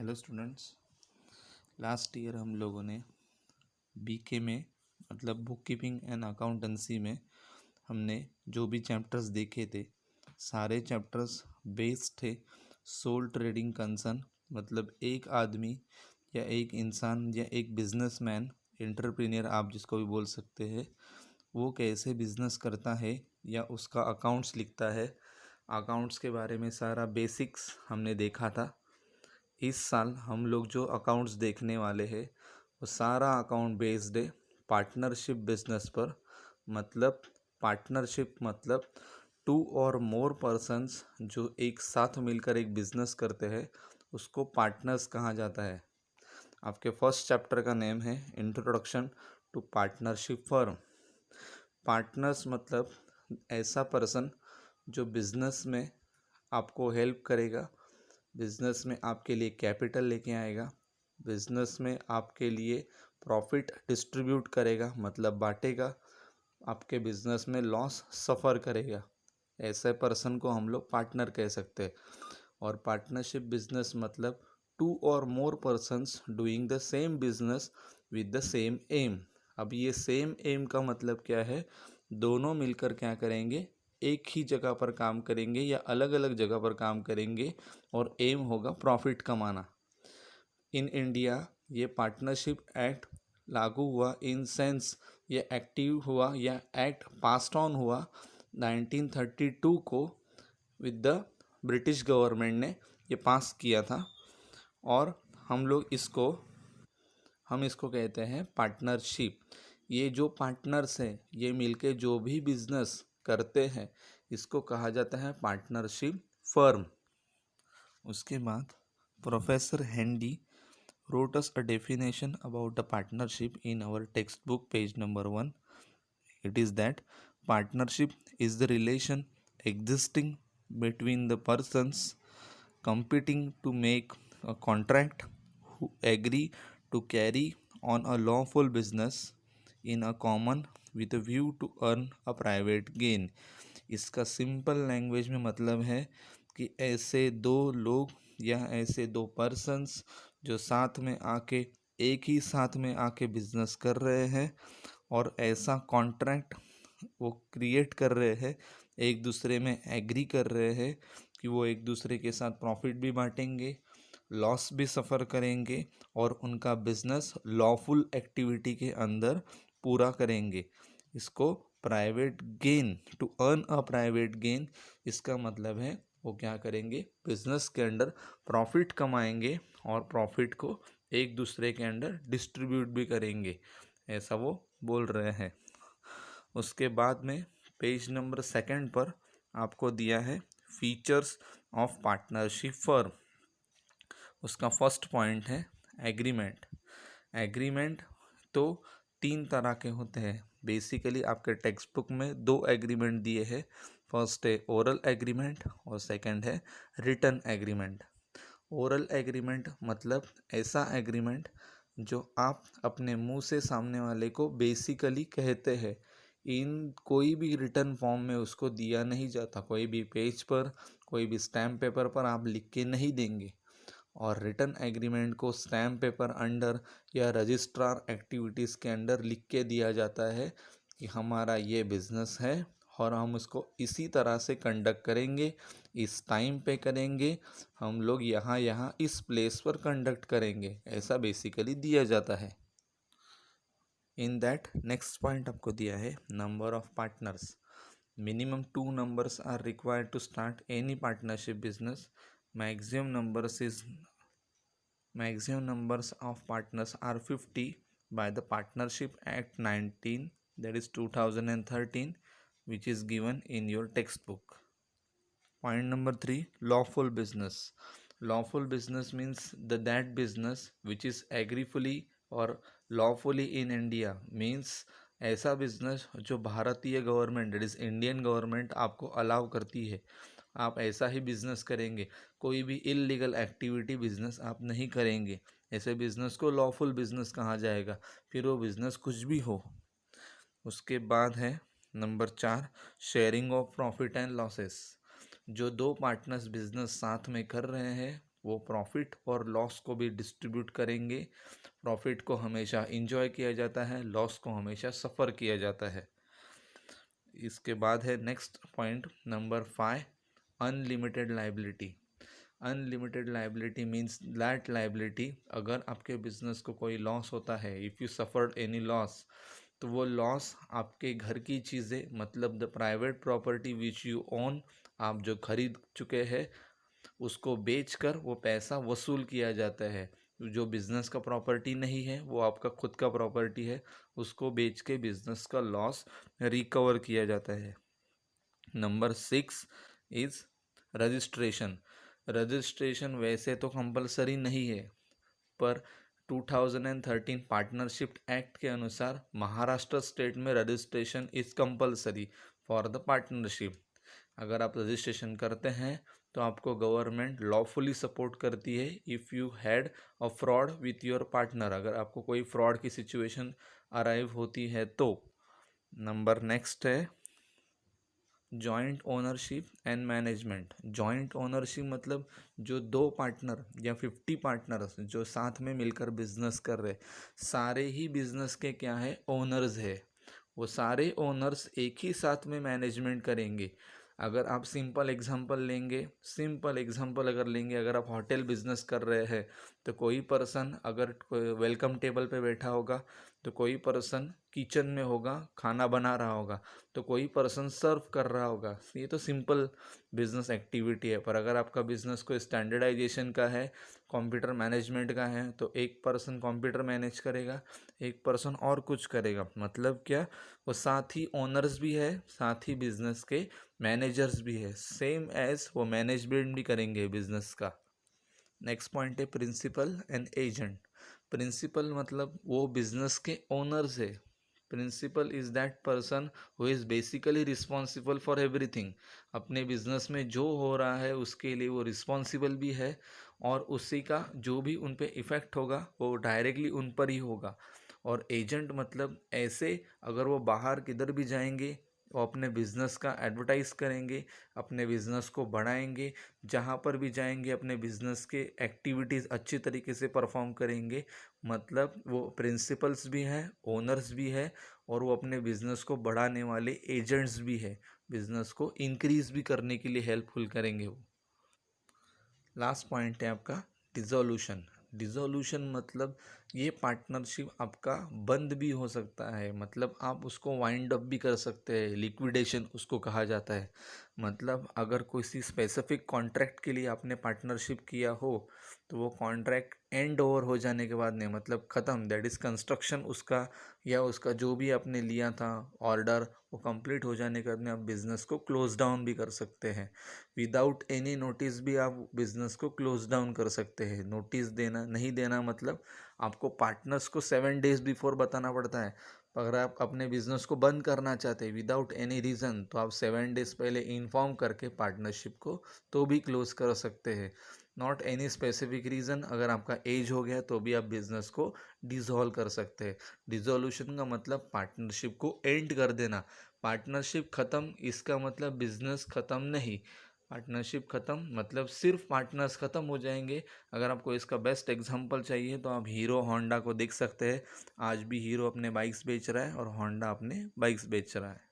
Hello students. Last year हम लोगों ने बीके में मतलब बुक कीपिंग एंड अकाउंटेंसी में हमने जो भी चैप्टर्स देखे थे सारे चैप्टर्स बेस्ड थे सोल ट्रेडिंग कंसर्न, मतलब एक आदमी या एक इंसान या एक बिजनेसमैन, एंटरप्रेन्योर आप जिसको भी बोल सकते हैं, वो कैसे बिजनेस करता है या उसका अकाउंट्स लिखता है। अकाउंट्स के बारे में सारा बेसिक्स हमने देखा था। इस साल हम लोग जो अकाउंट्स देखने वाले हैं वो सारा अकाउंट बेस्ड है पार्टनरशिप बिजनेस पर। मतलब पार्टनरशिप मतलब टू और मोर पर्सन्स जो एक साथ मिलकर एक बिजनेस करते हैं उसको पार्टनर्स कहा जाता है। आपके फर्स्ट चैप्टर का नेम है introduction to partnership firm. Partners मतलब ऐसा पर्सन जो बिजनेस में आपको हेल्प करेगा, बिजनेस में आपके लिए कैपिटल लेके आएगा, बिजनेस में आपके लिए प्रॉफिट डिस्ट्रीब्यूट करेगा मतलब बांटेगा, आपके बिजनेस में लॉस सफ़र करेगा। ऐसे पर्सन को हम लोग पार्टनर कह सकते हैं। और पार्टनरशिप बिजनेस मतलब टू और more persons doing the same business with the same aim. अब ये सेम एम का मतलब क्या है? दोनों मिलकर क्या करेंगे? एक ही जगह पर काम करेंगे या अलग अलग जगह पर काम करेंगे और एम होगा प्रॉफिट कमाना। इन इंडिया ये पार्टनरशिप एक्ट लागू हुआ, इन सेंस ये एक्टिव हुआ या एक्ट पास्ड ऑन हुआ 1932 को विद द ब्रिटिश गवर्नमेंट ने ये पास किया था। और हम लोग इसको कहते हैं पार्टनरशिप। ये जो पार्टनर्स हैं ये मिलके जो भी बिजनेस करते हैं इसको कहा जाता है पार्टनरशिप फर्म। उसके बाद professor handy wrote us a definition about the partnership in our textbook page number 1. It is that partnership is the relation existing between the persons competing to make a contract who agree to carry on a lawful business in a common with a view to earn a private gain. इसका simple language में मतलब है कि ऐसे दो लोग या ऐसे दो पर्सन्स जो साथ में आके एक ही साथ में आके बिजनेस कर रहे हैं और ऐसा कॉन्ट्रैक्ट वो क्रिएट कर रहे हैं, एक दूसरे में एग्री कर रहे हैं कि वो एक दूसरे के साथ प्रॉफिट भी बांटेंगे, लॉस भी सफ़र करेंगे और उनका बिजनेस लॉफुल एक्टिविटी के अंदर पूरा करेंगे। इसको private gain, to earn a private gain, इसका मतलब है वो क्या करेंगे? बिजनेस के अंदर प्रॉफिट कमाएंगे और प्रॉफिट को एक दूसरे के अंदर डिस्ट्रीब्यूट भी करेंगे, ऐसा वो बोल रहे हैं। उसके बाद में पेज नंबर 2 पर आपको दिया है फीचर्स ऑफ पार्टनरशिप फर्म। उसका फर्स्ट पॉइंट है एग्रीमेंट। एग्रीमेंट तो 3 तरह के होते हैं। बेसिकली आपके टेक्स्ट बुक में 2 एग्रीमेंट दिए हैं। फर्स्ट है ओरल एग्रीमेंट और सेकंड है रिटन एग्रीमेंट। ओरल एग्रीमेंट मतलब ऐसा एग्रीमेंट जो आप अपने मुंह से सामने वाले को बेसिकली कहते हैं, इन कोई भी रिटन फॉर्म में उसको दिया नहीं जाता, कोई भी पेज पर, कोई भी स्टैम्प पेपर पर आप लिख के नहीं देंगे। और रिटन एग्रीमेंट को स्टैम्प पेपर अंडर या रजिस्ट्रार एक्टिविटीज़ के अंडर लिख के दिया जाता है कि हमारा ये बिज़नेस है और हम उसको इसी तरह से कंडक्ट करेंगे, इस टाइम पे करेंगे, हम लोग यहाँ यहाँ इस प्लेस पर कंडक्ट करेंगे, ऐसा बेसिकली दिया जाता है। इन दैट नेक्स्ट पॉइंट आपको दिया है number of partners. Minimum 2 numbers are required to start any partnership business. Maximum numbers of partners are 50 by the Partnership Act 19, that is 2013, which is given in your textbook. Point number 3, lawful business. Lawful business means that business which is agreefully or lawfully in India, means ऐसा business जो भारतीय government, that is Indian government आपको allow करती है, आप ऐसा ही business करेंगे। कोई भी इलीगल एक्टिविटी बिजनेस आप नहीं करेंगे। ऐसे बिजनेस को लॉफुल बिजनेस कहा जाएगा, फिर वो बिजनेस कुछ भी हो। उसके बाद है number 4, sharing of profit and losses. जो 2 पार्टनर्स बिजनेस साथ में कर रहे हैं वो प्रॉफिट और लॉस को भी डिस्ट्रीब्यूट करेंगे। प्रॉफिट को हमेशा इंजॉय किया जाता है, लॉस को हमेशा सफ़र किया जाता है। इसके बाद है next point number 5, unlimited liability. Unlimited liability means that liability, अगर आपके बिजनेस को कोई लॉस होता है, if you suffered any loss, तो वो लॉस आपके घर की चीज़ें, मतलब the private property which you own, आप जो खरीद चुके हैं उसको बेचकर वो पैसा वसूल किया जाता है। जो बिज़नेस का प्रॉपर्टी नहीं है वो आपका खुद का प्रॉपर्टी है, उसको बेच के बिज़नेस का लॉस रिकवर किया जाता है। Number 6 is registration. रजिस्ट्रेशन वैसे तो कंपलसरी नहीं है, पर 2013 पार्टनरशिप एक्ट के अनुसार महाराष्ट्र स्टेट में registration is compulsory for the partnership. अगर आप रजिस्ट्रेशन करते हैं तो आपको गवर्नमेंट लॉफुली सपोर्ट करती है if you had a fraud with your partner, अगर आपको कोई फ्रॉड की सिचुएशन अराइव होती है तो। नंबर नेक्स्ट है joint ownership and management. Joint ownership मतलब जो 2 पार्टनर या 50 पार्टनर्स जो साथ में मिलकर बिजनेस कर रहे, सारे ही बिजनेस के क्या है, ओनर्स है। वो सारे ओनर्स एक ही साथ में मैनेजमेंट करेंगे। अगर आप सिंपल एग्जांपल अगर लेंगे, अगर आप होटल बिजनेस कर रहे हैं तो कोई पर्सन अगर वेलकम टेबल पे बैठा होगा, तो कोई पर्सन किचन में होगा, खाना बना रहा होगा, तो कोई पर्सन सर्व कर रहा होगा। ये तो सिंपल बिजनेस एक्टिविटी है। पर अगर आपका बिजनेस कोई स्टैंडर्डाइजेशन का है, कंप्यूटर मैनेजमेंट का है, तो एक पर्सन कंप्यूटर मैनेज करेगा, एक पर्सन और कुछ करेगा। मतलब क्या, वो साथ ही ओनर्स भी है, साथ ही बिजनेस के मैनेजर्स भी है, सेम एज वो मैनेजमेंट भी करेंगे बिजनेस का। नेक्स्ट पॉइंट है प्रिंसिपल एंड एजेंट। प्रिंसिपल मतलब वो बिजनेस के ओनर्स है। Principal is that person who is basically responsible for everything. अपने बिजनेस में जो हो रहा है उसके लिए वो रिस्पॉन्सिबल भी है, और उसी का जो भी उन पे इफ़ेक्ट होगा वो डायरेक्टली उन पर ही होगा। और एजेंट मतलब ऐसे, अगर वो बाहर किधर भी जाएंगे वो अपने बिजनेस का एडवर्टाइज करेंगे, अपने बिजनेस को बढ़ाएंगे, जहाँ पर भी जाएंगे अपने बिजनेस के एक्टिविटीज़ अच्छी तरीके से परफॉर्म करेंगे। मतलब वो प्रिंसिपल्स भी हैं, ओनर्स भी है, और वो अपने बिजनेस को बढ़ाने वाले एजेंट्स भी है, बिजनेस को इंक्रीज भी करने के लिए हेल्पफुल करेंगे वो। लास्ट पॉइंट है आपका डिसोल्यूशन। डिसोल्यूशन मतलब ये पार्टनरशिप आपका बंद भी हो सकता है, मतलब आप उसको वाइंड अप भी कर सकते हैं, लिक्विडेशन उसको कहा जाता है। मतलब अगर किसी स्पेसिफिक कॉन्ट्रैक्ट के लिए आपने पार्टनरशिप किया हो, तो वो कॉन्ट्रैक्ट एंड ओवर हो जाने के बाद नहीं, मतलब ख़त्म, दैट इज़ कंस्ट्रक्शन उसका, या उसका जो भी आपने लिया था ऑर्डर, वो कंप्लीट हो जाने के बाद में आप बिज़नेस को क्लोज डाउन भी कर सकते हैं। विदाउट एनी नोटिस भी आप बिजनेस को क्लोज डाउन कर सकते हैं। नोटिस देना नहीं देना मतलब आपको पार्टनर्स को 7 डेज बिफोर बताना पड़ता है। अगर आप अपने बिजनेस को बंद करना चाहते हैं विदाउट एनी रीज़न, तो आप 7 डेज पहले इन्फॉर्म करके पार्टनरशिप को तो भी क्लोज कर सकते हैं। नॉट एनी स्पेसिफिक रीज़न, अगर आपका एज हो गया तो भी आप बिजनेस को डिसॉल्व कर सकते हैं। डिसोल्यूशन का मतलब पार्टनरशिप को एंड कर देना। पार्टनरशिप ख़त्म इसका मतलब बिजनेस ख़त्म नहीं। पार्टनरशिप ख़त्म मतलब सिर्फ पार्टनर्स ख़त्म हो जाएंगे। अगर आपको इसका बेस्ट एग्जांपल चाहिए तो आप हीरो होंडा को देख सकते हैं। आज भी हीरो अपने बाइक्स बेच रहा है और होंडा अपने बाइक्स बेच रहा है।